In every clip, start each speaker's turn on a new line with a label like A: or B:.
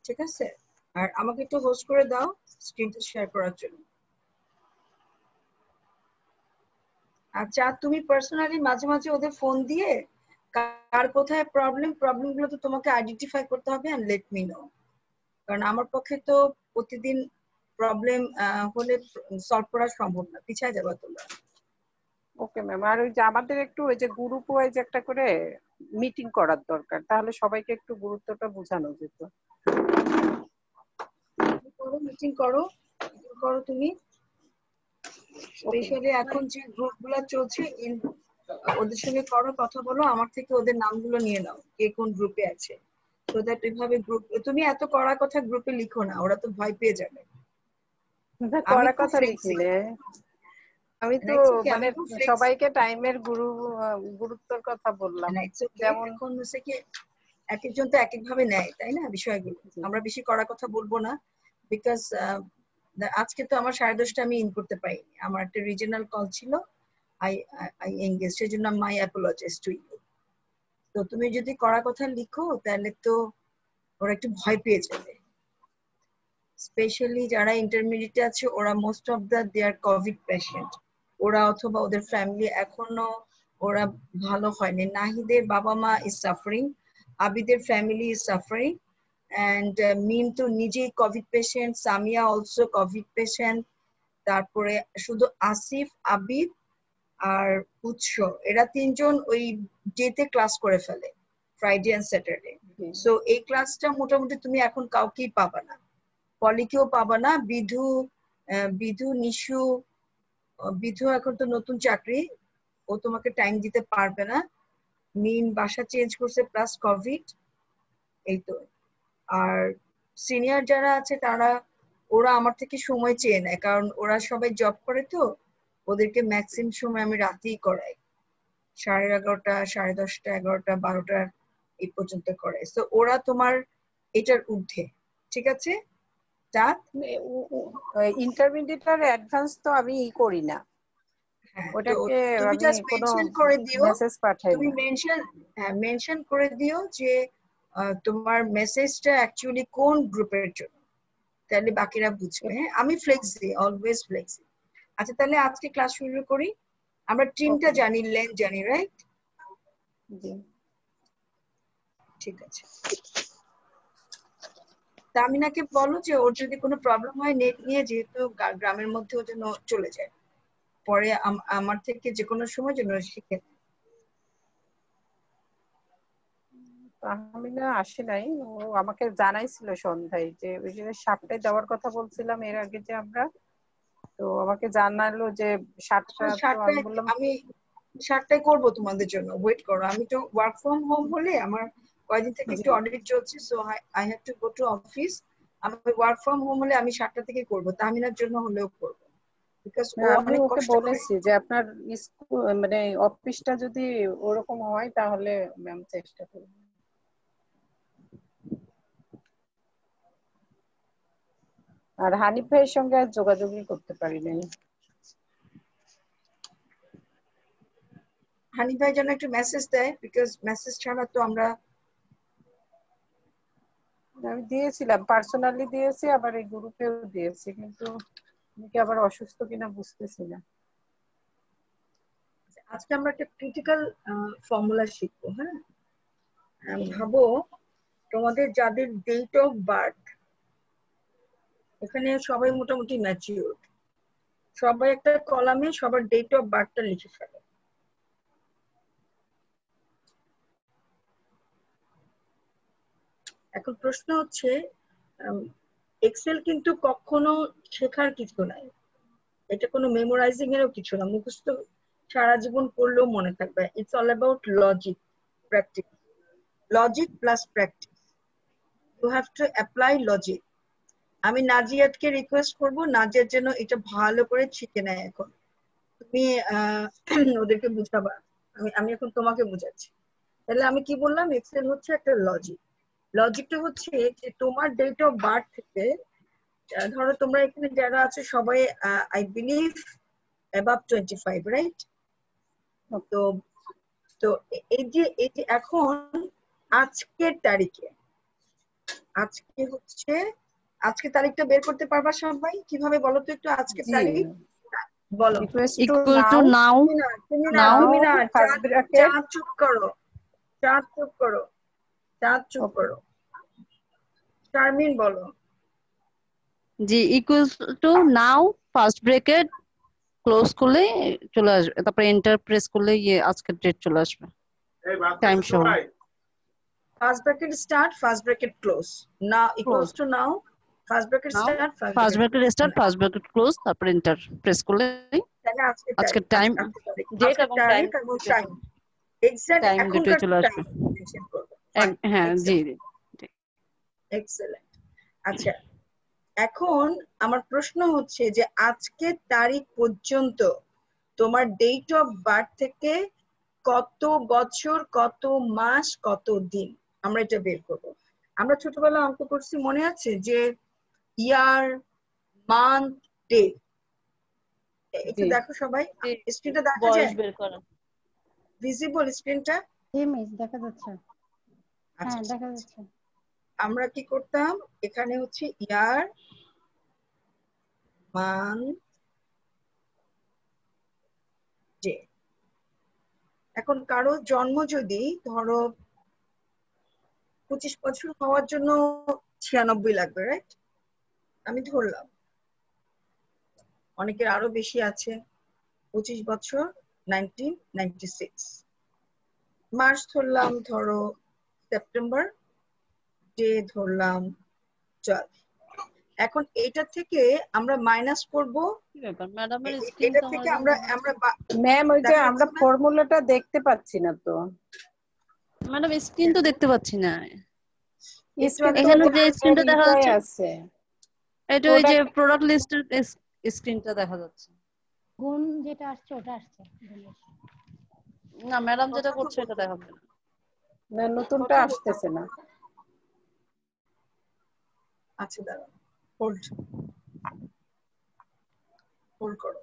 A: ঠিক আছে? আর আমাকে একটু হোস্ট করে দাও স্ক্রিনটা শেয়ার করার জন্য। আচ্ছা, তুমি পার্সোনালি মাঝে মাঝে ওদের ফোন দিয়ে কার কোথায় প্রবলেমগুলো তো তোমাকে আইডেন্টিফাই করতে হবে এন্ড লেট মি নো, কারণ আমার পক্ষে তো প্রতিদিন প্রবলেম হলে সলভ করা সম্ভব না, পিছায় যাবে তোমরা।
B: Okay ma'am. আর ওই যে আমাদের একটু ওই যে গ্রুপ ওয়াইজ একটা করে মিটিং করার দরকার, তাহলে সবাইকে একটু গুরুত্বটা বোঝানো যেত।
A: মিটিং করো তুমি, স্পেশালি এখন যে গ্রুপগুলো চলছে ওদের সঙ্গে করো, কথা বলো, আমার থেকে ওদের নামগুলো নিয়ে নাও কে কোন গ্রুপে আছে, সো দ্যাট এভাবে গ্রুপ, তুমি এত কড়া কথা গ্রুপে লিখো না, ওরা তো ভয় পেয়ে যাবে। আমি
B: কড়া
A: খুব
B: কথা লিখিনি, আমি তো মানে সবাইকে টাইমের গুরুত্বের কথা বললাম। যেমন
A: এখন হচ্ছে কি এক একজন তো এক এক ভাবে নেয়, তাই না বিষয়গুলো, আমরা বেশি কড়া কথা বলবো না, বিকজ আজকে তো আমার 10:30 আমি ইন করতে পারিনি, আমার একটা রিজিওনাল কল ছিল, আই এনগেজ, সেজন্য মাই অ্যাপোলজিস টু ইউ। তো তুমি যদি কড়া কথা লিখো তাহলে তো ওরা একটু ভয় পেয়ে যাবে, স্পেশালি যারা ইন্টারমিডিয়েটে আছে, ওরা most of they are covid patient, ওরা অথবা ওদের ফ্যামিলি এখনো ওরা ভালো হয়নি। নাহিদের বাবা মা ইজ সাফারিং, আবিদের family is suffering, and Mim তো নিজেই covid patient, Samia also covid patient, তারপরে শুধু আসিফ, আবিদ আর উৎস, এরা তিনজন ওই ডেতে ক্লাস করে ফেলে, ফ্রাইডে এন্ড স্যাটারডে। সো এই ক্লাসটা মোটামুটি তুমি এখন কাউকেই পাবা না, পলিকেও পাবা না, বিধু নিশু, বিধু এখন তো নতুন চাকরি, ও তোমাকে টাইম দিতে পারবে না, মিম বাসা চেঞ্জ করছে প্লাস কোভিড, এই তো। আর সিনিয়র যারা আছে তারা ওরা আমার থেকে সময় চেয়ে নেয়, কারণ ওরা সবাই জব করে, তো ওদেরকে ম্যাক্সিমাম সময় আমি রাতেই করাই, 11:30, 10:30, 11টা, 12টা এই পর্যন্ত করে। তো ওরা তোমার এটার ঊর্ধ্বে, ঠিক আছে?
B: ইন্টারমিডিয়েটের অ্যাডভান্স তো আমি করি না, ওটাকে
A: তুমি
B: আমি
A: জাস্ট
B: কোনো
A: মেনশন করে দিও,
B: মেসেজ পাঠাই
A: তুমি
B: না।
A: মেনশন করে দিও যে তোমার মেসেজটা অ্যাকচুয়ালি কোন গ্রুপের জন্য, তাহলে বাকিরা বুঝবে। হ্যাঁ, আমি ফ্লেক্সি, অলওয়েজ ফ্লেক্সি। আচ্ছা, তাহলে আজকে ক্লাস শুরু করি। আমরা টিমটা জানি, লেন জানি, রাইট?
B: জি
A: ঠিক আছে। তামিনাকে বলো যে ওর যদি কোনো প্রবলেম হয় নেট নিয়ে, যেহেতু গ্রামের মধ্যে ও যেন চলে যায়, পরে আমার থেকে যে কোনো সময় যেন শিখে।
B: তাহমিনা আসে নাই, ও আমাকে জানাইছিল সন্ধ্যায় যে ওই যে 7টায় দেওয়ার কথা বলছিলাম এর আগে যে আমরা, তো আমাকে জানালো যে 7টা, তো আমি বললাম
A: আমি 7টায় করবো তোমাদের জন্য, ওয়েট করো। আমি তো ওয়ার্ক ফ্রম হোম বলে আমার কয়েকদিন থেকে একটু অডিট চলছে, so I have to go to office. আমি ওয়ার্ক ফ্রম হোম হলে আমি 7টা থেকে করবো, তাহমিনার জন্য হলেও করবো, বিকজ ও
B: আমি
A: অনেক
B: ওকে
A: কষ্ট করে।
B: বলেছি যে আপনার স্কুল মানে অফিসটা যদি ওরকম হয় তাহলে ম্যাম চেষ্টা করব। আর হানিফ ভাইয়ের সঙ্গে আর যোগাযোগই করতে পারি নাই।
A: হানিফ ভাই যেন একটু মেসেজ দেয়, বিকজ মেসেজ ছাড়া তো আমরা।
B: আমি দিয়েছিলাম, পার্সোনালি দিয়েছি, আবার এই গ্রুপেও দিয়েছি, কিন্তু উনি আবার অসুস্থ কিনা বুঝতেছি না।
A: আজকে আমরা একটা ক্রিটিক্যাল ফর্মুলা শিখবো। হ্যাঁ, ভাবো তোমাদের যাদের ডেট অফ বার্থ, এখানে সবাই মোটামুটি ম্যাচিউর, সবাই একটা কলামে সবার ডেট অফ বার্থটা লিখে ফেলো। এখন প্রশ্ন হচ্ছে, এক্সেল কিন্তু কখনো শেখার কিছু নাই, এটা কোনো মেমোরাইজিং এরও কিছু না, মুখস্থ সারা জীবন পড়লেও মনে থাকবে। It's all about logic, practice, logic plus practice, you have to apply logic. আমি নাজিয়াতকে রিকোয়েস্ট করব, নাজিয়ার জন্য এটা ভালো করে শিখে নেয়। এখন তুমি ওদেরকে বুঝাবা, আমি এখন তোমাকে বুঝাচ্ছি। তাহলে আমি কি বললাম, এক্সেল হচ্ছে একটা লজিক। লজিকটা হচ্ছে যে তোমার ডেট অফ বার্থ থেকে, ধরো তোমরা এখানে যারা আছে সবাই আই বিলিভ অ্যাবাভ 25, রাইট? তো তো এই যে এখন আজকের তারিখে আজকে হচ্ছে, আজকে তারিখটা বের করতে পারবা সবাই? কিভাবে বলো তো একটু আজকে
B: জি
A: তারিখ বলো।
C: equal to now now
A: তুমি না
B: ফার্স্ট ব্র্যাকেট
A: চাঁদ চুপ করো, চাঁদ চুপ করো, চাঁদ চুপ করো। শারমিন বলো।
C: জি equal to now first bracket close করলে চলে আসবে, তারপরে এন্টার প্রেস করলে আজকের ডেট চলে আসবে টাইম সহ।
A: First bracket start, first bracket close, না equals to now, first bracket
C: now
A: start,
C: first bracket start first bracket close, তারপরে এন্টার প্রেস করলে
A: তাহলে
C: আজকের টাইম ডেট এবং টাইম
A: এক্সাক্ট
C: টাইম দুটোই
A: এখনকার
C: চলে
A: টাইম
C: আসবে।
A: মেনশন করব।
C: হ্যাঁ জি
A: এক্সেলেন্ট। আচ্ছা, এখন আমার প্রশ্ন হচ্ছে যে আজকে তারিখ পর্যন্ত তোমার ডেট অফ বার্থ থেকে কত বছর, কত মাস, কত দিন, আমরা এটা বের করব। আমরা ছোটবেলায় অঙ্ক করছি, মনে আছে? যে ইয়ার, মান্থ, ডে। একটু দেখো সবাই, স্ক্রিনটা দেখা
C: বয়স
A: যায়?
C: বের করা।
A: ভিজিবল স্ক্রিনটা?
D: মিস দেখা যাচ্ছে। হ্যাঁ দেখা যাচ্ছে।
A: আমরা কি করতাম, এখানে হচ্ছে ইয়ার, মান্থ, ডে। এখন কারো জন্ম যদি ধরো 25 বছর হওয়ার জন্য 96 লাগবে, রাইট? আমি ধরলাম, অনেকের আরো বেশি আছে। 25 বছর 1996, মাস ধরলাম ধরো সেপ্টেম্বর, ডে ধরলাম 12। এখন এটা থেকে আমরা মাইনাস করব,
C: কি ব্যাপার ম্যাডামের স্ক্রিন
A: এটা
C: তো
A: থেকে
C: আমার
A: আমরা
B: ম্যাম ওইটা আমরা ফর্মুলাটা দেখতে পাচ্ছি না তো।
C: ম্যাডাম স্ক্রিন তো দেখতে পাচ্ছি না।
B: এখানে
C: যে স্ক্রিনটা দেখা যাচ্ছে
B: আছে
C: এটা ওই যে প্রোডাক্ট লিস্টের স্ক্রিনটা দেখা যাচ্ছে।
D: গুণ যেটা আসছে ওটা আসছে।
C: না ম্যাডাম যেটা করছে এটা দেখাবে না।
B: না নতুনটা আসতেছে না।
A: আচ্ছা দাঁড়াও, হোল্ড হোল্ড করো।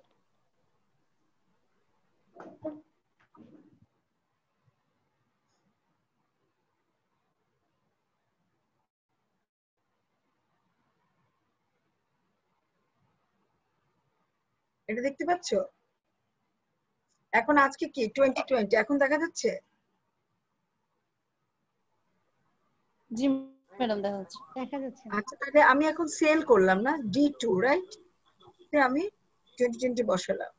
A: এটা দেখতে পাচ্ছ? এখন আজকে কি 2020, এখন দেখা যাচ্ছে?
C: জি ম্যাডাম দেখা যাচ্ছে।
D: দেখা যাচ্ছে।
A: আচ্ছা, তাহলে আমি এখন সেল করলাম না, D2, রাইট? আমি 2020 বসালাম।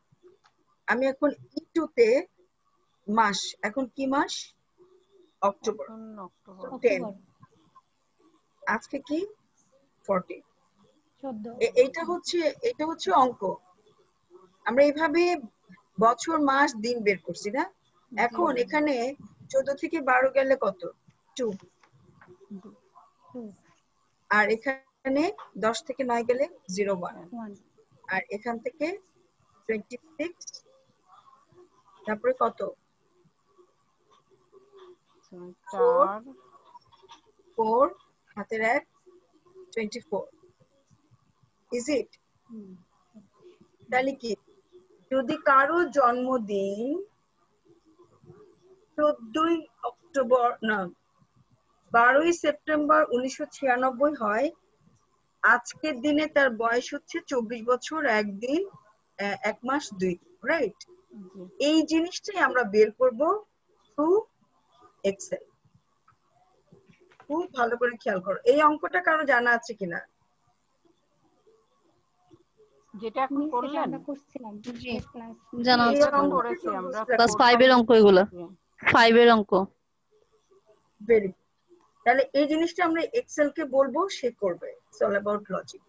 A: আমি এখন E2 তে মাস, এখন কি মাস? অক্টোবর। 10, আজকে কি 14।
D: 14
A: এটা হচ্ছে অঙ্ক। আমরা এইভাবে বছর, মাস, দিন বের করছি না? এখন এখানে 14 থেকে 12 গেলে কত? 2। আর এখানে 10 থেকে 9 গেলে 01। আর এখান থেকে 26, তারপরে কত? 4 হাতের 1, 24। Is it? তাহলে কি, যদি কারো জন্মদিন 14ই অক্টোবর, না 12ই সেপ্টেম্বর 1996 হয়, আজকের দিনে তার বয়স হচ্ছে 24 বছর 1 দিন 1 মাস 2 দিন, রাইট? এই জিনিসটাই আমরা বের করব থ্রু এক্সেল। খুব ভালো করে খেয়াল করো, এই অঙ্কটা কারো জানা আছে কিনা?
B: যেটা এখন করলেন
D: আমরা করছিলাম
C: জানা
A: এই
C: আছে
A: অঙ্কটা
B: করেছি আমরা
C: ক্লাস 5 এর অঙ্ক, এগুলো 5 এর অঙ্ক।
A: Very good. তাহলে এই জিনিসটা আমরা এক্সেল কে বলবো, সে করবে। It's all about logic.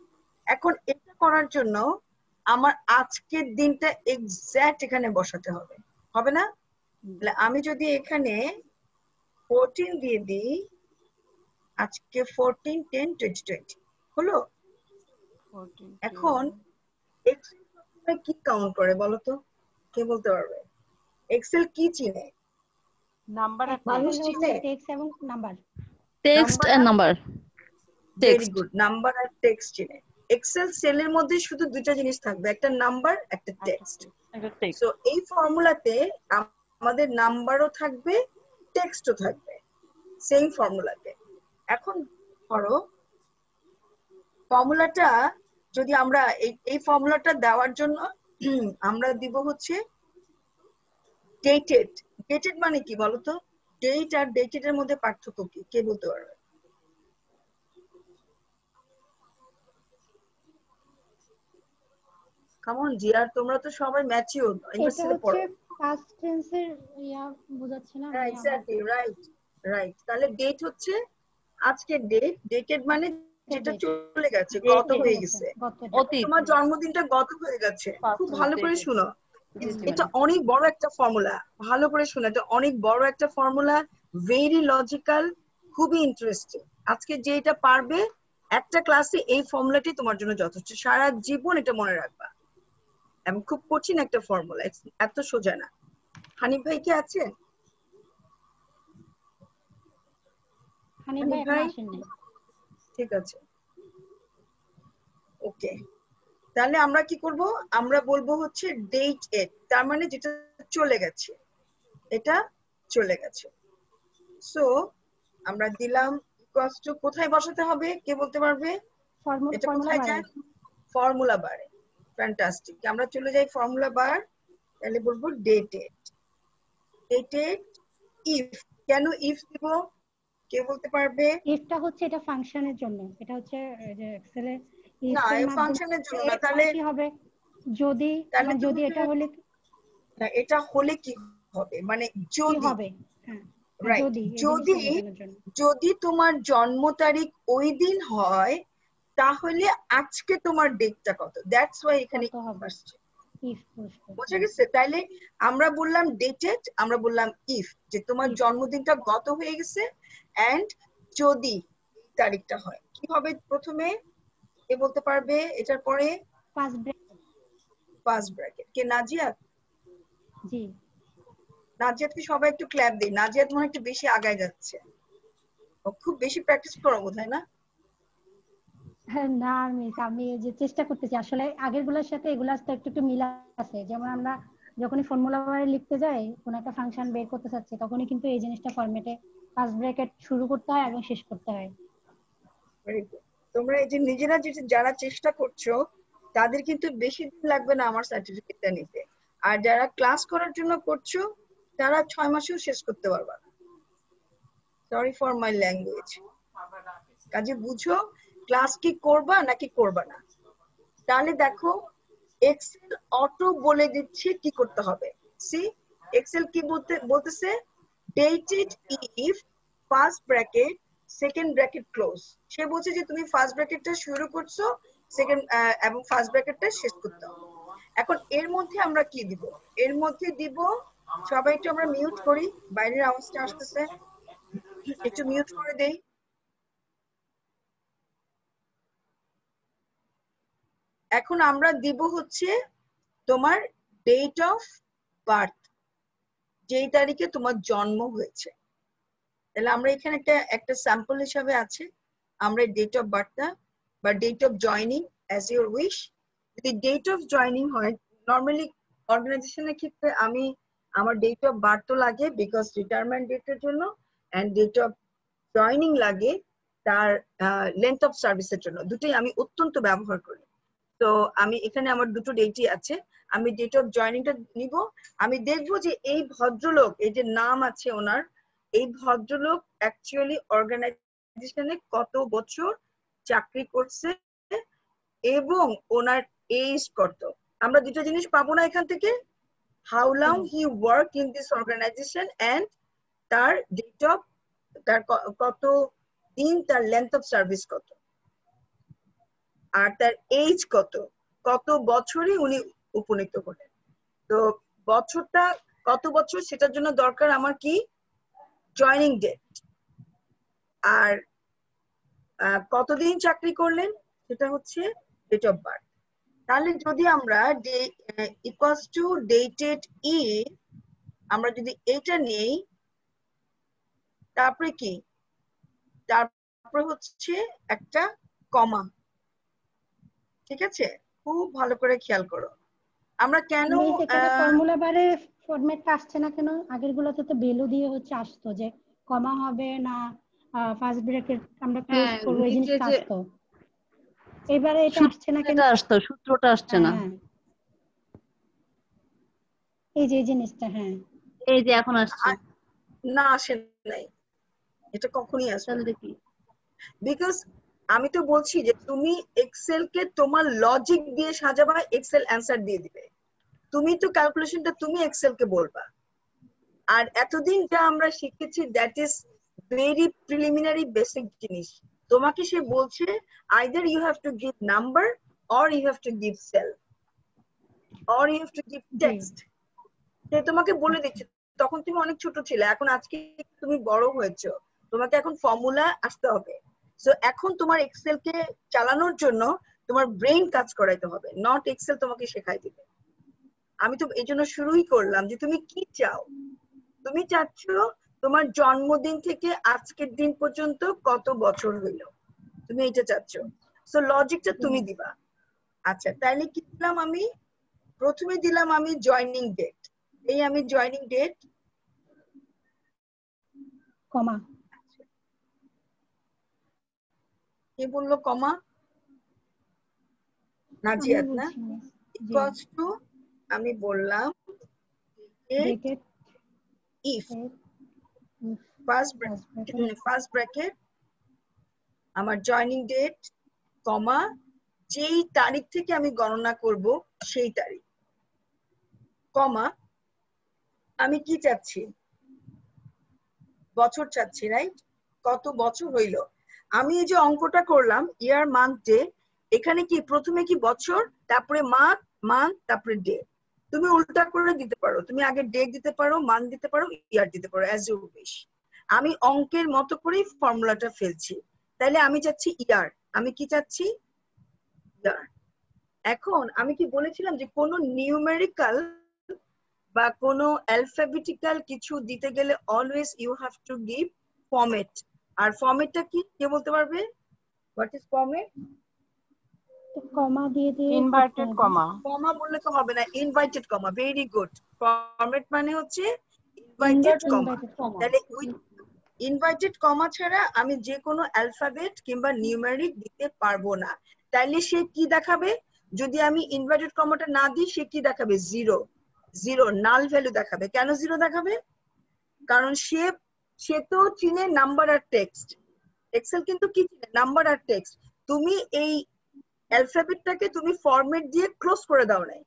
A: এখন এটা করার জন্য আমার আজকের দিনটা এক্সাক্ট এখানে বসাতে হবে, হবে না? তাহলে আমি যদি এখানে 14 দিয়ে দিই, আজকে 14 10 2020 হলো। এখন এক্সেল কি কাউন্ট করে বলো তো? কে বলতে পারবে? এক্সেল কি চিনে?
B: নাম্বার
A: মানুষ চিনে?
D: টেক্সট এবং number.
C: Text and number.
A: Very good, number আর টেক্সট চিনে। এক্সেল সেলের মধ্যে শুধু দুটো জিনিস থাকবে, একটা নাম্বার, একটা টেক্সট। সো এই ফর্মুলাতে আমাদের নাম্বারও থাকবে, টেক্সটও থাকবে, সেম ফর্মুলাতে। এখন করো ফর্মুলাটা, যদি আমরা এই ফর্মুলাটা দেওয়ার জন্য আমরা দিব হচ্ছে ডেটেড। ডেটেড মানে কি বলতো? ডেট আর ডেটেড এর মধ্যে পার্থক্য কি, কে বলতে পারবে? কেমন জিয়ার, তোমরা তো সবাই ম্যাচিউর,
D: এটা
A: ইউনিভার্সিটিতে
D: হচ্ছে
A: পড়ো।
D: পাস্ট টেন্সের বোঝাচ্ছে না
A: হ্যাঁ
D: মানে আমার
A: এক্স্যাক্টলি, রাইট রাইট। তাহলে ডেট হচ্ছে আজকের ডেট, ডেটেড মানে যেটা
D: date,
A: চলে গেছে,
C: Dated,
A: গত হয়ে গেছে।
D: গত
C: অতীত।
A: তোমার জন্মদিনটা গত হয়ে গেছে,
C: Past
A: খুব
C: tense,
A: ভালো করে
C: dated.
A: শুনো।
C: জি জি
A: এটা
C: ম্যাডাম।
A: অনেক বড় একটা ফর্মুলা, ভালো করে শুনো, এটা অনেক বড় একটা ফর্মুলা, ভেরি লজিক্যাল, খুবই ইন্টারেস্টিং। আজকে যেটা পারবে একটা ক্লাসে এই ফর্মুলাটি তোমার জন্য যথেষ্ট, সারা জীবন এটা মনে রাখবা। এবং খুব কঠিন একটা ফর্মুলা, এত সোজা না। হানিফ ভাই কি আছেন?
D: হানিফ
A: হানিফ
D: ভাই এখন
A: ভাই
D: আসেন নাই।
A: ঠিক আছে, ওকে। তাহলে আমরা কি করব? আমরা বলবো হচ্ছে ডেট এট, তার মানে যেটা চলে গেছে, এটা চলে গেছে। সো আমরা দিলাম ইকুয়ালস টু, কোথায় বসাতে হবে কে বলতে পারবে? এটা
D: ফর্মুলা
A: কোথায়
D: বারে
A: যায়? ফর্মুলা বারে। ফ্যান্টাস্টিক, আমরা চলে যাই ফর্মুলা বার। তাহলে বলবো ডেটেড। ডেটেড ইফ, কেন ইফ দিব কে বলতে পারবে?
D: ইফটা হচ্ছে এটা ফাংশনের জন্য, এটা হচ্ছে যে এক্সেলে ইফ
A: না
D: এর
A: এই
D: মাধ্যমে
A: ফাংশনের জন্য না, তাহলে
D: কি হবে যদি
A: তাহলে
D: মানে যদি
A: তুমি,
D: এটা হলে
A: না এটা হলে কি হবে মানে
D: কি
A: যদি,
D: হবে, হ্যাঁ
A: রাইট,
D: যদি এই জিনিসটা
A: যদি
D: বোঝানোর জন্য
A: যদি তোমার জন্ম তারিখ ওই দিন হয়, তাহলে আজকে তোমার ডেটটা কত, দ্যাটস ওয়াই এখানে
D: কত হবে
A: আসছে।
D: ইফ বসবে।
A: বুঝে গেছে? তাইলে আমরা বললাম ডেটেড, আমরা বললাম ইফ, যে তোমার
D: If,
A: জন্মদিনটা গত হয়ে গেছে, এন্ড যদি এই তারিখটা হয়, কি হবে প্রথমে কে বলতে পারবে? এটার পরে
D: ফার্স্ট ব্রেকেট।
A: ফার্স্ট ব্র্যাকেট, কে? নাজিয়াত।
D: জি
A: নাজিয়াতকে সবাই একটু ক্ল্যাপ দিই, নাজিয়াত মনে হয় একটু বেশি আগায় যাচ্ছে, ও খুব বেশি প্র্যাকটিস করো বোধহয় না?
D: হ্যাঁ, না মিস আমি এই যে চেষ্টা করতেছি আসলে আগের গুলোর সাথে এগুলার তো একটু একটু মিল আছে। যেমন আমরা যখনই ফর্মুলা বারে লিখতে যাই কোন একটা ফাংশন বের করতে চাচ্ছি তখনই কিন্তু এই জিনিসটা ফরম্যাটে ফার্স্ট ব্র্যাকেট শুরু করতে হয় এবং শেষ করতে হয়।
A: Very good. তোমরা এই যে নিজেরা যারা চেষ্টা করছো তাদের কিন্তু বেশি দিন লাগবে না আমার সার্টিফিকেটটা নিতে, আর যারা ক্লাস করার জন্য করছো তারা 6 মাসেও শেষ করতে পারবে না। Sorry for my language. কাজে বুঝো ক্লাস কি করবা নাকি করবা না। তাহলে দেখো এক্সেল অটো বলে দিচ্ছে কি করতে হবে। সি এক্সেল কি বলতেছে? Datedif first bracket second bracket close. সে বলছে যে তুমি ফার্স্ট ব্র্যাকেটটা শুরু করছো, সেকেন্ড এবং ফার্স্ট ব্র্যাকেটটা শেষ করতে হবে। এখন এর মধ্যে আমরা কি দিব? এর মধ্যে দিব, সবাই একটু আমরা মিউট করি, বাইরের আওয়াজটা আসতেছে, একটু মিউট করে দেই। এখন আমরা দিব হচ্ছে তোমার ডেট অফ বার্থ, যেই তারিখে তোমার জন্ম হয়েছে। তাহলে আমরা এখানে একটা স্যাম্পল হিসাবে আছে, আমরা ডেট অফ বার্থটা বা date of joining as your wish. যদি ডেট অফ জয়নিং হয়, নর্মালি অর্গানাইজেশনের ক্ষেত্রে আমি আমার ডেট অফ বার্থ লাগে বিকজ রিটায়ারমেন্ট ডেটের জন্য, এন্ড ডেট অফ জয়নিং লাগে তার লেন্থ অফ সার্ভিসের জন্য। দুটোই আমি অত্যন্ত ব্যবহার করি। তো আমি এখানে আমার দুটো ডেটই আছে, আমি ডেট অফ জয়নিংটা নিব। আমি দেখবো যে এই ভদ্রলোক, এই যে নাম আছে ওনার, এই ভদ্রলোক অ্যাকচুয়ালি অর্গানাইজেশনে কত বছর চাকরি করছে এবং ওনার এজ কত। আমরা দুটো জিনিস পাবো না এখান থেকে? How long he work in this organisation and তার ডেট অফ, তার কত দিন, তার লেন্থ অফ সার্ভিস কত, আর তার এজ কত, কত বছরে উনি উপনীত হলেন। তো বছরটা কত বছর সেটার জন্য দরকার আমার কি? Joining date. আর কতদিন চাকরি করলেন সেটা হচ্ছে ডেট অফ বার্থ। তাহলে যদি আমরা ইকুয়ালস টু ডেটেড ই, আমরা যদি এটা নেই, তারপরে কি? তারপরে হচ্ছে একটা কমা। ঠিক আছে, খুব ভালো করে খেয়াল করো। আমরা কেন
D: মিস এখানে ফর্মুলা বারে ফরম্যাটটা আসছে না কেন? আগের গুলোতে তো ভ্যালু দিয়ে হচ্ছে আসতো যে কমা হবে না ফার্স্ট ব্র্যাকেট আমরা ক্লোজ করব, এই জিনিসটা
C: নিচে যে
D: আসতো। এবারে এটা আসছে না কেন?
C: সূত্রটা আসতো, সূত্রটা আসছে না।
D: হ্যাঁ, এই যে এই জিনিসটা, হ্যাঁ
C: এই যে এখন আসছে।
A: না আসে নাই, এটা কখনই আসবে
C: তাহলে
A: না।
C: দেখি
A: বিকজ আমি তো বলছি যে তুমি এক্সেল কে তোমার লজিক দিয়ে সাজাবা, এক্সেল অ্যান্সার দিয়ে দিবে। তুমি তো ক্যালকুলেশনটা তুমি এক্সেল কে বলবা। আর এতদিন যা আমরা শিখেছি that is very preliminary basic জিনিস। তোমাকে সে বলছে either you have to give number or you have to give cell or you have to give text. সে তোমাকে বলে দিচ্ছে। তখন তুমি অনেক ছোট ছিলে, এখন আজকে তুমি বড় হয়েছো, তোমাকে এখন ফর্মুলা আসতে হবে। সো এখন তোমার এক্সেল কে চালানোর জন্য তোমার ব্রেইন কাজ করাইতে হবে, নট এক্সেল তোমাকে শেখাই দিবে। আমি তো এই জন্য শুরুই করলাম যে তুমি কি চাও। তুমি চাচ্ছ তোমার জন্মদিন থেকে আজকের দিন পর্যন্ত কত বছর হইল, তুমি এটা চাচ্ছ। সো লজিকটা তুমি দিবা। আচ্ছা তাইলে কি দিলাম আমি? প্রথমে দিলাম আমি জয়েনিং ডেট। এই আমি জয়েনিং ডেট
D: কমা।
A: কে বললো কমা? নাজিয়াত না? ইকুয়ালস টু আমি বললাম
D: ডেটেড
A: ইফ ফার্স্ট ব্র্যাকেট আমার জয়েনিং ডেট কমা যেই তারিখ থেকে আমি গণনা করব সেই তারিখ, কমা আমি কি চাচ্ছি? বছর চাচ্ছি, রাইট? কত বছর হইল। আমি এই যে অঙ্কটা করলাম ইয়ার মান্থ ডে, এখানে কি প্রথমে কি বছর, তারপরে মান্থ, তারপরে ডে। তুমি উল্টা করে দিতে পারো, তুমি আগে ডে দিতে পারো, মান্থ দিতে পারো, ইয়ার দিতে পারো, অ্যাজ ইউ উইশ। আমি অঙ্কের মতো করেই ফর্মুলাটা ফেলছি। তাইলে আমি চাচ্ছি ইয়ার। আমি কি চাচ্ছি? ইয়ার। এখন আমি কি বলেছিলাম যে কোনো নিউমেরিক্যাল বা কোনো অ্যালফাবেটিক্যাল কিছু দিতে গেলে always you have to give format. আর ফরম্যাটটা কি কে বলতে পারবে? What is format?
D: কমা দিয়ে দিয়ে
B: ইনভার্টেড কমা।
A: কমা বললে তো হবে না, inverted comma. Very good. Format মানে হচ্ছে ইনভার্টেড কমা। তাহলে ইনভার্টেড কমা ছাড়া আমি যে কোনো অ্যালফাবেট কিংবা নিউমেরিক দিতে পারবো না। তাইলে সে কি দেখাবে? যদি আমি ইনভার্টেড কমাটা না দিই সে কি দেখাবে? জিরো। জিরো নাল ভ্যালু দেখাবে। কেন জিরো দেখাবে? কারণ সে তো চিনে নাম্বার আর টেক্সট। এক্সেল কিন্তু কি চিনে? নাম্বার আর টেক্সট। তুমি এই অ্যালফাবেটটাকে তুমি ফরম্যাট দিয়ে ক্লোজ করে দাও নাই,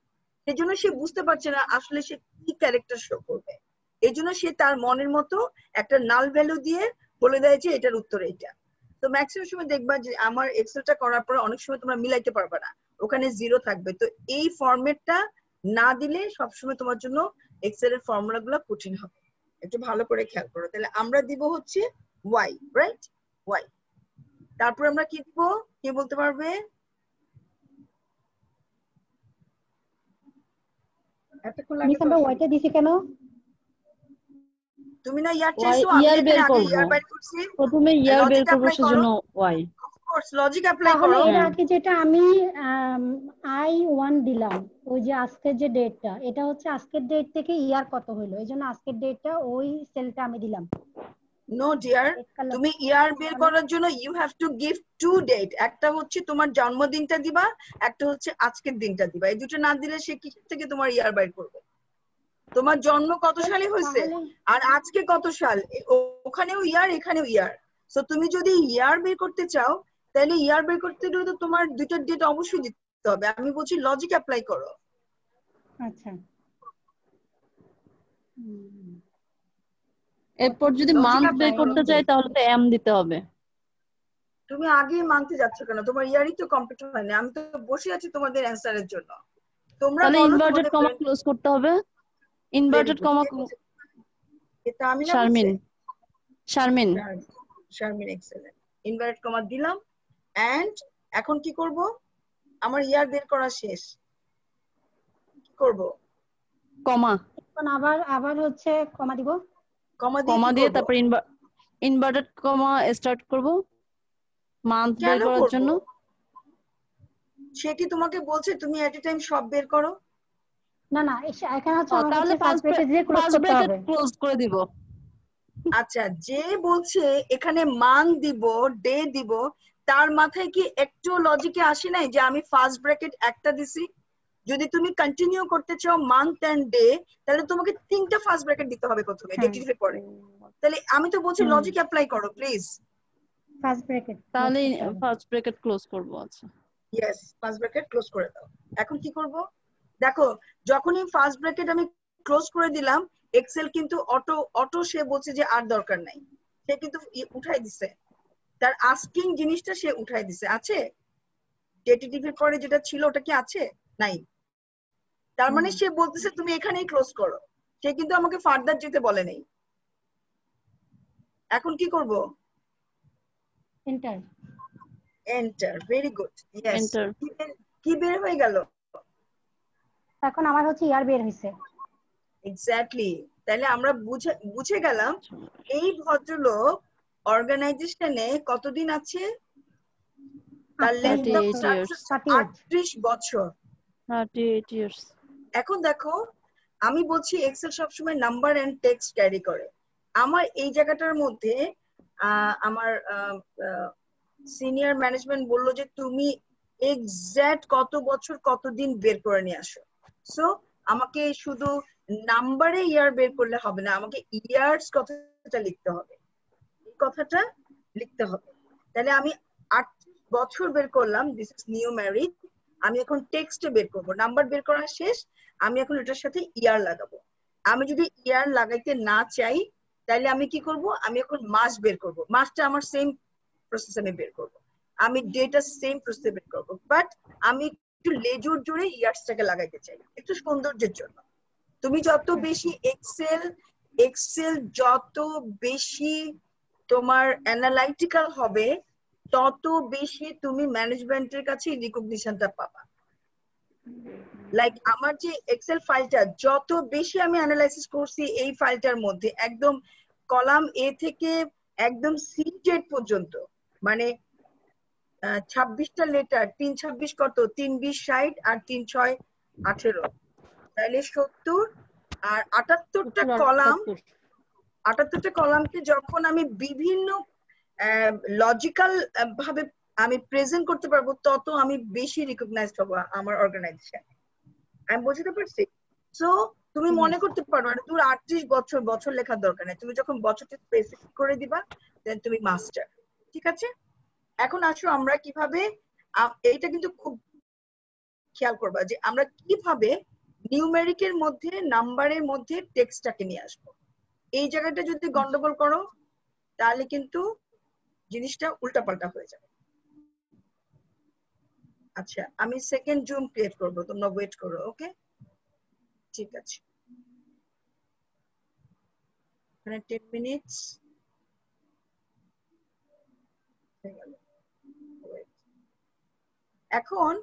A: সেজন্য সে বুঝতে পারছে না আসলে সে কি ক্যারেক্টার শো করবে। এই জন্য সে তার মনের মতো একটা নাল ভ্যালু দিয়ে বলে দেয় যে এটার উত্তর এইটা। তো ম্যাক্সিমাম সময় দেখবা যে আমার এক্সেলটা করার পরে অনেক সময় তোমরা মিলাইতে পারবে না, ওখানে জিরো থাকবে। তো এই ফরম্যাটটা না দিলে সবসময় তোমার জন্য এক্সেল এর ফর্মুলা গুলো কঠিন হবে। একটু ভালো করে খেয়াল করো। তাহলে আমরা দিব হচ্ছে ওয়াই, রাইট? ওয়াই। তারপর আমরা কি দিব? কে বলতে পারবে? এতক্ষণ লাগে
D: মিস আমরা ওয়াইটা দিছি কেন?
A: তুমি না ইয়ার চাইছো, আমি
C: ইয়ার বের
A: এখানে আগে
C: করব,
A: ইয়ার বাইর করছি।
C: প্রথমে ইয়ার বের করব, সেজন্য Y.
A: Of course logic apply
D: তাহলে
A: করো।
D: এর আগে যেটা আমি I1 দিলাম, ওই যে আজকের যে ডেটটা, এটা হচ্ছে আজকের ডেট থেকে ইয়ার কত হলো, এই জন্য আজকের ডেটটা ওই সেলটা আমি দিলাম।
A: নো ডিয়ার, তুমি ইয়ার বের করার জন্য you have to give to date. একটা হচ্ছে তোমার জন্মদিনটা দিবা, একটা হচ্ছে আজকের দিনটা দিবা। এই দুটো না দিলে সে কি থেকে তোমার ইয়ার বাইর করবে? তোমার জন্ম কত সালে হয়েছে আর আজকে কত সাল, ওখানেও ইয়ার এখানেও ইয়ার। সো তুমি যদি ইয়ার বের করতে চাও তাহলে ইয়ার বের করতে গেলে তো তোমার দুইটা ডেট অবশ্যই দিতে হবে। আমি বলছি লজিক অ্যাপ্লাই করো।
D: আচ্ছা,
C: এরপর যদি মান্থ বের করতে চাই তাহলে তো এম দিতে হবে।
A: তুমি আগে মানতে যাচ্ছ কেন? তোমার ইয়ারই তো কমপ্লিট হয়নি। আমি তো বসে আছি তোমাদের অ্যানসারের জন্য। তোমরা
C: তাহলে
A: বলো
C: ইনভার্টেড
A: তোমাদের
C: কমা ক্লোজ করতে হবে। ইনভার্টেড কমা
A: এটা আমি না
C: Sharmin, Sharmin
A: Sharmin excellent. Inverted comma দিলাম। এন্ড এখন কি করব? আমার ইয়ার বের করা শেষ। কি করব?
D: কমা। এখন আবার হচ্ছে কমা দিব।
C: কমা দিয়ে তারপর ইনভার্টেড কমা স্টার্ট করব মান্থ বের করার জন্য।
A: সে কি তোমাকে বলছে তুমি এট এ টাইম সব বের করো?
D: না না, এখানে হচ্ছে
C: তাহলে ফার্স্ট ব্র্যাকেট ক্লোজ করে দিব।
A: আচ্ছা, যে বলছে এখানে মান দিব, ডে দিব, তার মাথায় কি একটু লজিকে আসে নাই যে আমি ফার্স্ট ব্র্যাকেট একটা দিছি? যদি তুমি কন্টিনিউ করতে চাও মান্থ এন্ড ডে, তাহলে তোমাকে 3টা ফার্স্ট ব্র্যাকেট দিতে হবে প্রথমে, ডেটির পরে। তাহলে আমি তো বলছি লজিক অ্যাপ্লাই করো প্লিজ।
D: ফার্স্ট ব্র্যাকেট
C: তাহলে ফার্স্ট ব্র্যাকেট ক্লোজ করব। আচ্ছা,
A: ইয়েস, ফার্স্ট ব্র্যাকেট ক্লোজ করে দাও। এখন কি করব দেখো, যখনই ফার্স্ট ব্র্যাকেট আমি ক্লোজ করে দিলাম, এক্সেল কিন্তু অটো সে বলছে যে আর দরকার নাই, সে কিন্তু উঠাই দিছে, তার আস্কিং জিনিসটা সে উঠাই দিছে। আছে ডেটিটিভের পরে যেটা ছিল ওটা কি আছে? নাই। তার মানে সে বলতেছে তুমি এখানেই ক্লোজ করো, সে কিন্তু আমাকে ফার্দার যেতে বলে নাই। এখন কি করব?
D: Enter.
A: Enter, very good. Yes,
C: enter.
A: কি বের হয়ে গেল?
D: এখন আমার হচ্ছে ইয়ার বের হইছে।
A: এক্স্যাক্টলি। তাহলে আমরা বুঝে গেলাম এই ভদ্রলোক অর্গানাইজেশনে কতদিন আছে, তার লেন্থ অফ সার্ভিস 38 বছর।
C: 38 years।
A: এখন দেখো, আমি বলছি এক্সেল সবসময় নাম্বার এন্ড টেক্সট ক্যারি করে। আমার এই জায়গাটার মধ্যে আমার সিনিয়র ম্যানেজমেন্ট বললো যে তুমি এক্সাক্ট কত বছর কতদিন বের করে নিয়ে আসো। সো আমাকে শুধু নাম্বারে ইয়ার বের করলে হবে না, আমাকে ইয়ার্স কথাটা লিখতে হবে, এই কথাটা লিখতে হবে। তাহলে আমি 8 বছর বের করলাম, দিস ইজ নিউ ম্যারিড। আমি এখন টেক্সটে বের করব, নাম্বার বের করা শেষ, আমি এখন এটার সাথে ইয়ার লাগাবো। আমি যদি ইয়ার লাগাইতে না চাই তাহলে আমি কি করব, আমি এখন মাস বের করব, মাসটা আমার সেম প্রসেস আমি বের করব, আমি ডেটা সেম প্রসেসে বের করব, বাট আমি একটু লেজুর জুড়ে ইয়ার্সটাকে লাগাইতে চাই, একটু সৌন্দর্যের জন্য। তুমি যত বেশি এক্সেল যত বেশি তোমার অ্যানালাইটিক্যাল হবে, তত বেশি তুমি ম্যানেজমেন্টের কাছে রিকগনিশনটা পাবা। লাইক আমার যে এক্সেল ফাইলটা যত বেশি আমি অ্যানালাইসিস করছি এই ফাইলটার মধ্যে, একদম কলাম এ থেকে একদম সি জেড পর্যন্ত, মানে 26টা লেটার, 3 26 কত, 3 20 60 আর 3 6 18, তাহলে 70 আর 78টা কলাম। 78টা কলামকে যখন আমি বিভিন্ন লজিক্যাল ভাবে আমি প্রেজেন্ট করতে পারবো, তত আমি বেশি রিকগনাইজড হবো আমার অর্গানাইজেশন। আমি বুঝতে পারছি। সো তুমি মনে করতে পারো না তোর 38 বছর লেখার দরকার নেই, তুমি যখন বছরটা স্পেসিফিক করে দিবা দেন তুমি মাস্টার। ঠিক আছে, এখন আসো আমরা কিভাবে, এইটা কিন্তু খুব খেয়াল করবা যে আমরা কিভাবে নিউমেরিকের মধ্যে নাম্বারের মধ্যে টেক্সটটাকে নিয়ে আসবো। এই জায়গাটা যদি গন্ডগোল করো তাহলে কিন্তু জিনিসটা উল্টাপাল্টা হয়ে যাবে। আচ্ছা, আমি সেকেন্ড জুম ক্রিয়েট করব, তোমরা ওয়েট করো। ওকে, ঠিক আছে, মানে 10 মিনিটস হয়ে গেল। এখন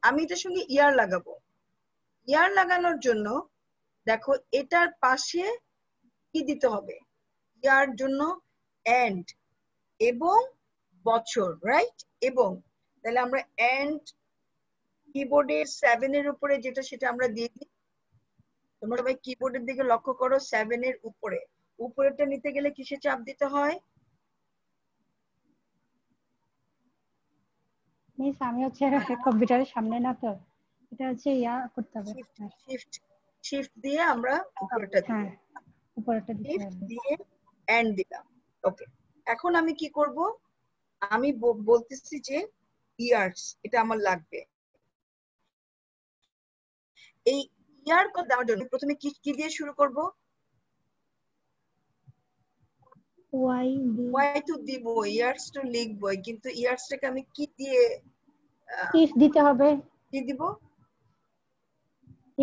A: আমি এটার সঙ্গে ইয়ার লাগাবো। ইয়ার লাগানোর জন্য দেখো এটার পাশে কি দিতে হবে, ইয়ার জন্য এন্ড এবং বছর, রাইট? এবং তাহলে আমরা এন্ড কিবোর্ডের 7 এর উপরে যেটা সেটা আমরা দিয়ে দিই। তোমরা সবাই কিবোর্ডের দিকে লক্ষ্য করো, 7 এর উপরে, উপরেরটা নিতে গেলে কিসে চাপ দিতে হয়?
D: মিস আমি হচ্ছে কম্পিউটারের সামনে না, তো এটা হচ্ছে ইয়া করতে হবে।
A: শিফট দিয়ে আমরা উপরেরটা দিই,
D: হ্যাঁ, উপরেরটা দিতে
A: শিফট
D: হবে।
A: দিয়ে এন্ড দিলাম। ওকে, এখন আমি কি করব, আমি বলতেছি যে ইয়ার্স, এটা আমার লাগবে। এই ইয়ার কোড দেওয়ার জন্য প্রথমে কি দিয়ে শুরু করব? ওয়াই তো দিব, ইয়ার্স তো লিখবই, কিন্তু ইয়ার্সটাকে আমি কি দিয়ে
D: ইফ দিতে হবে।
A: কি দিব?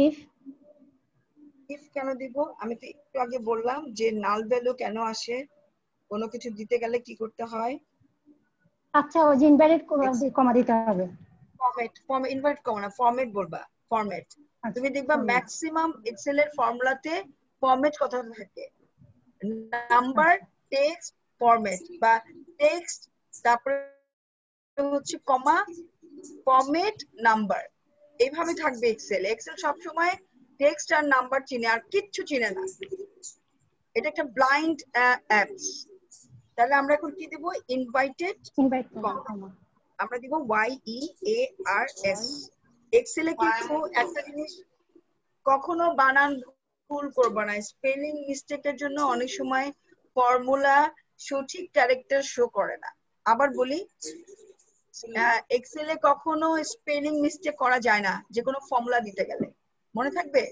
A: ইফ কেন দিব? আমি তো একটু আগে বললাম যে নাল ভ্যালু কেন আসে, কোনো কিছু দিতে গেলে কি করতে হয়?
D: আচ্ছা, ওই ইনভ্যালিড কমা দিতে হবে।
A: ফরম্যাট ইনভার্ট কমা না, ফরম্যাট বলবা, ফরম্যাট। তুমি দেখবা ম্যাক্সিমাম এক্সেল এর ফর্মুলাতে ফরম্যাট কথা থাকে, নাম্বার টেক্সট ফরম্যাট, বা টেক্সট তারপরে হচ্ছে কমা ফরম্যাট নাম্বার, এইভাবে থাকবে এক্সেল। এক্সেল সবসময় টেক্সট আর নাম্বার চিনে, আর কিচ্ছু চিনে না। এটা একটা ব্লাইন্ড অ্যাপস। তাহলে আমরা এখন কি দেব? ইনভাইটেড
D: ইনভাইট
A: কমা,
D: কমা
A: আমরা দিব YEARS। এক্সেলে কিন্তু একটা জিনিস কখনো বানান ভুল করবা না। স্পেলিং মিস্টেকের জন্য অনেক সময় ফর্মুলা সঠিক ক্যারেক্টার শো করে না। আবার বলি, এক্সেলে কখনো স্পেলিং মিস্টেক করা যায় না যে কোনো ফর্মুলা দিতে গেলে, মনে থাকবে।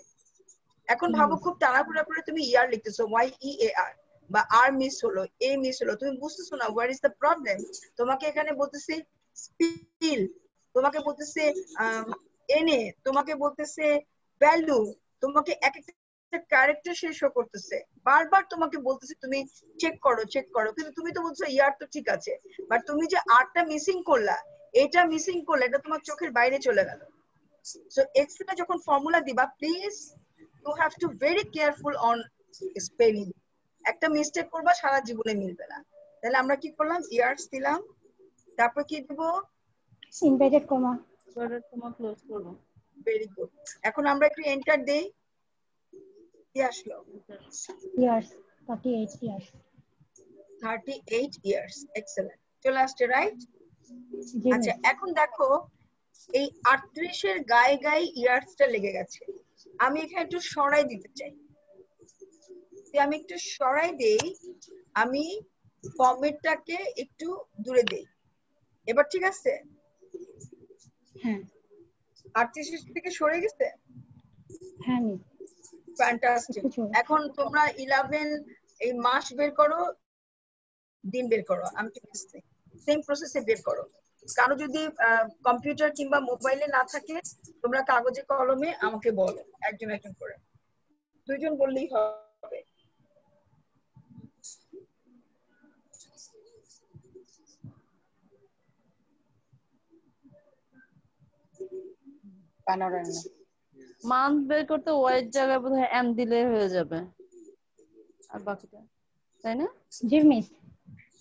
A: এখন ভাবো খুব তাড়াহুড়া করে তুমি ইয়ার লিখতেছো YEAR, বা আর মিস হলো, এ মিস হলো, তুমি বুঝতেছো না হোয়ার ইজ দ্য প্রবলেম। তোমাকে এখানে বলতেছে স্পিল, তোমাকে বলতেছে এনে, তোমাকে বলতেছে ভ্যালু, তোমাকে এক একটা ক্যারেক্টার সে শো করতেছে, বারবার তোমাকে বলতেছে তুমি চেক করো চেক করো, কিন্তু তুমি তো বলছো ইয়ার তো ঠিক আছে, বাট তুমি যে আরটা মিসিং করলা, এটা মিসিং করলে এটা তোমার চোখের বাইরে চলে গেল। সো এক্সেলে যখন ফর্মুলা দিবা, please you have to very careful on spelling. একটা মিস্টেক করবা সারা জীবনে মিলবে না। তাহলে আমরা কি করলাম? ইয়ার্স দিলাম, তারপর কি দিব?
D: ইনভাইটেড কমা
C: ক্লোজ করব।
A: Very good. এখন আমরা একটু এন্টার দেই, কি আসলো?
D: ইয়ার্স 38 ইয়ার্স
A: 38 ইয়ার্স, এক্সেলেন্ট, চলে আসছে, রাইট?
D: জি
A: আচ্ছা, এখন দেখো এই 38 এর গায়ে গায়ে ইয়ার্সটা লেগে গেছে। আমি এখানে একটু সরাই দিতে চাই। আমি একটু সরাই দেই, আমি ফর্মেটটাকে একটু দূরে দেই। এবার ঠিক আছে?
D: হ্যাঁ
A: 38 থেকে সরে গেছে,
D: হ্যাঁ মিস
A: ফ্যান্টাস্টিক। এখন তোমরা 11 এই মাস বের করো, দিন বের করো, আমি সেম প্রসেসে বের করো। কারো যদি কম্পিউটার কিংবা মোবাইলে না থাকে, তোমরা কাগজে কলমে আমাকে বলো, একজন একজন করে, দুইজন বললেই হবে।
C: মান্থ বের করতে ওয়াইড জায়গায় বোধহয় এম দিলে হয়ে যাবে, আর বাকিটা, তাই না?
D: জি মিস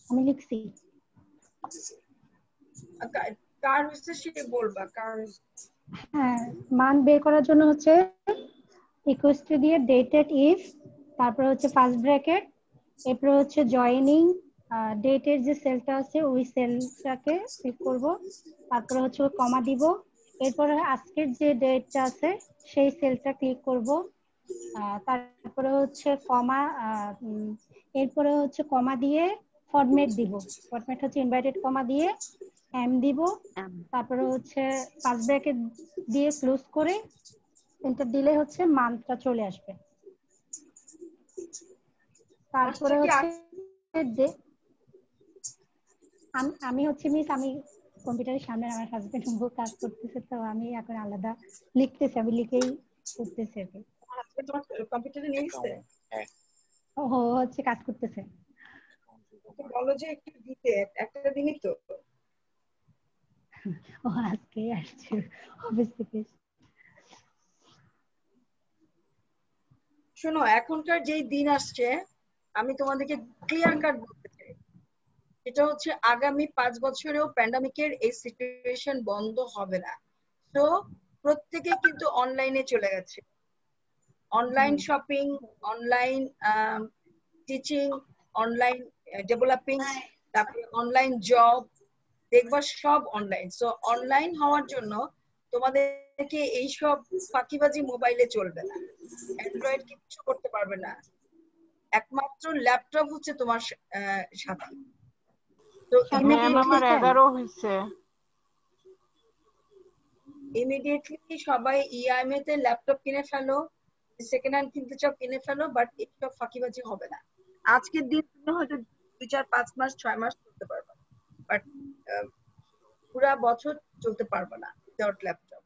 D: আমি লিখছি।
A: কার হচ্ছে সে বলবা, কার?
D: হ্যাঁ মান বের করার জন্য হচ্ছে ইকুয়ালস টু দিয়ে ডেটেড ইফ, তারপর হচ্ছে ফার্স্ট ব্র্যাকেট, এরপর হচ্ছে জয়েনিং ডেটের যে সেলটা আছে ওই সেলটাকে ক্লিক করব, তারপরে হচ্ছে কমা দিব, এরপরে আজকের যে ডেটটা আছে সেই সেলটা ক্লিক করব, তারপরে হচ্ছে কমা, এরপরে হচ্ছে কমা দিয়ে ফরম্যাট দিব, ফরম্যাট হচ্ছে ইনভার্টেড কমা দিয়ে এম দিব, তারপরে হচ্ছে ফার্স্ট ব্র্যাকেট দিয়ে ক্লোজ করে এন্টার দিলে হচ্ছে মান্থটা চলে আসবে। তারপরে হচ্ছে আমি হচ্ছে মিস, আমি কম্পিউটারের সামনে আমার হাজবেন্ড কাজ করতেছে, তো আমি এখন আলাদা লিখতেছি, আমি লিখেই করতেছি আর কি।
A: কম্পিউটারে নিয়ে গেছে?
D: ও হচ্ছে কাজ করতেছে।
A: বলো যে একটু দিতে, একটা দিনই তো।
D: ও আজকে আসছে অফিস থেকে।
A: শোনো, এখনকার যেই দিন আসছে, আমি তোমাদেরকে ক্লিয়ার কাট বলতে চাই, এটা হচ্ছে আগামী 5 বছরেও প্যান্ডামিকের এই সিচুয়েশন বন্ধ হবে না। তো প্রত্যেকে কিন্তু অনলাইনে চলে গেছে, online shopping, online teaching, online developing, তারপরে অনলাইন জব, দেখবা সব অনলাইন। সো অনলাইন হওয়ার জন্য তোমাদেরকে এইসব ফাঁকিবাজি মোবাইলে চলবে না, অ্যান্ড্রয়েড কিছু করতে পারবে না, একমাত্র ল্যাপটপ হচ্ছে তোমার সাথী। তো ইমিডিয়েটলি সবাই ইএমআই তে ল্যাপটপ কিনে ফেলো, সেকেন্ড হ্যান্ড কিনতে চাও কিনে ফেলো, বাট এইসব ফাঁকিবাজি হবে না। আজকের দিন তুমি হয়তো 2, 4, 5 মাস 6 মাস চলতে পারবে, বাট পুরা বছর চলতে পারবে না উইদাউট ল্যাপটপ।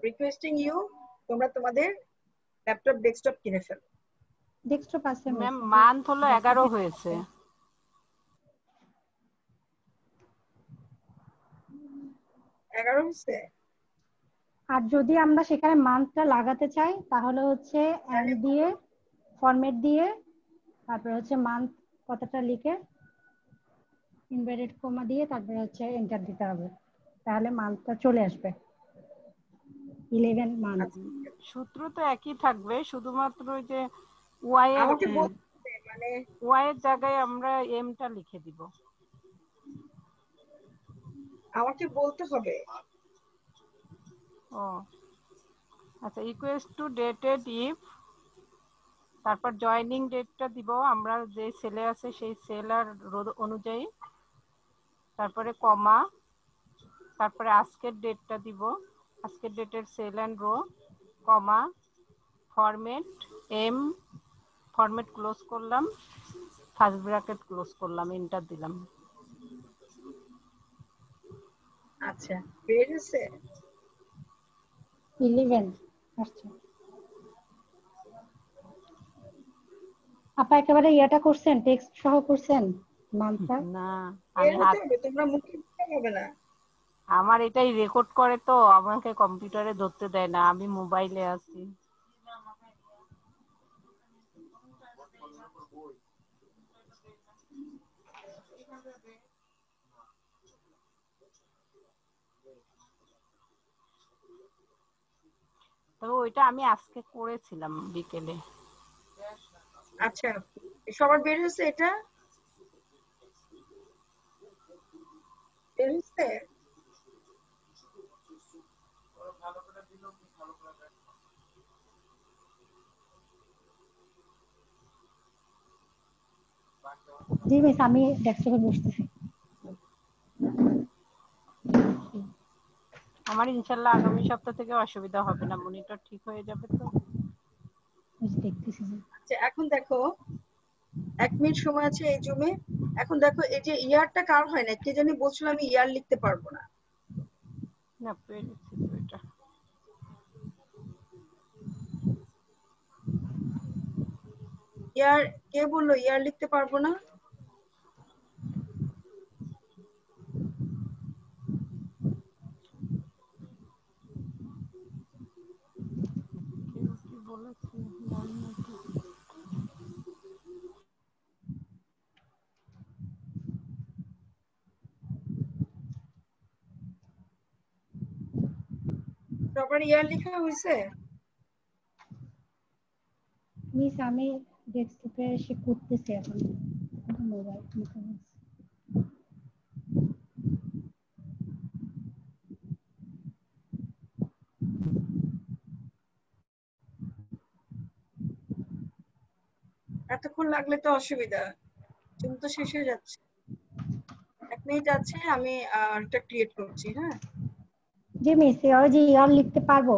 A: রিকোয়েস্টিং ইউ, তোমরা তোমাদের ল্যাপটপ ডেস্কটপ কিনে ফেলো।
D: ডেস্কটপ আছে
B: ম্যাম, মান্থ হলো 11 হয়েছে।
A: 11 হয়েছে।
D: আর যদি আমরা সেখানে মান্থটা লাগাতে চাই তাহলে হচ্ছে এম দিয়ে ফরম্যাট দিয়ে তারপরে হচ্ছে মান্থ কতটা লিখে ইনভার্টেড কমা দিয়ে তারপরে হচ্ছে এন্টার দিতে হবে, তাহলে মান্থটা চলে আসবে 11 মান্থ।
B: সূত্র তো একই থাকবে, শুধুমাত্র ওই যে ওয়াই এর
A: আমাকে বলতে মানে
B: ওয়াই এর জায়গায় আমরা এমটা লিখে দিব।
A: আমাকে বলতে হবে।
B: ও আচ্ছা, ইকুয়ালস টু ডেটেড ইফ, তারপর জয়েনিং ডেটটা দিব আমরা যে সেলে আছে সেই সেল আর রো অনুযায়ী, তারপরে কমা, তারপরে আজকের ডেটটা দিব, আজকের ডেটের cell and row, comma, format M, format close করলাম, ফার্স্ট ব্র্যাকেট ক্লোজ করলাম, এন্টার দিলাম।
A: আচ্ছা, বের হয়েছে
D: 11 আসছে। আপা একেবারে ইয়াটা করছেন, টেক্সট সহ করছেন মানটা?
B: না,
A: বের
B: আমি
A: হতে হবে, তোমরা মুখে দিতে হবে না।
B: আমার এটাই রেকর্ড করে তো, আমাকে কম্পিউটারে ধরতে দেয় না, আমি মোবাইলে আছি। তবে ওইটা আমি আজকে করেছিলাম বিকেলে।
A: আচ্ছা, সবার বের হয়েছে? এটা বের হয়েছে?
D: জি মিস, আমি ডেস্কটপে বসতেছি।
B: আমার ইনশাল্লাহ আগামী সপ্তাহ থেকে অসুবিধা হবে না, মনিটর ঠিক হয়ে যাবে তো।
D: দেখতেছি।
A: আচ্ছা, এখন দেখো 1 মিনিট সময় আছে এই জুমে। এখন দেখো এই যে ইয়ারটা কার হয় না, কে জানি বলছিল আমি ইয়ার লিখতে পারবো না।
B: না পেরেছি তো এটা।
A: ইয়ার কে বললো ইয়ার লিখতে পারবো না?
B: কেউ কি বলেছে জানি না কি।
A: সবার ইয়ার লেখা হয়েছে?
D: মিস আমি ডেস্কটপে এসে করতেছি এখন, মোবাইল মুখে আছে।
A: এতক্ষণ লাগলে তো অসুবিধা, জুম তো শেষ হয়ে যাচ্ছে। 1 মিনিট আছে, আমি একটা ক্রিয়েট করছি। হ্যাঁ
D: জি মিস, ইয়ার লিখতে পারবো?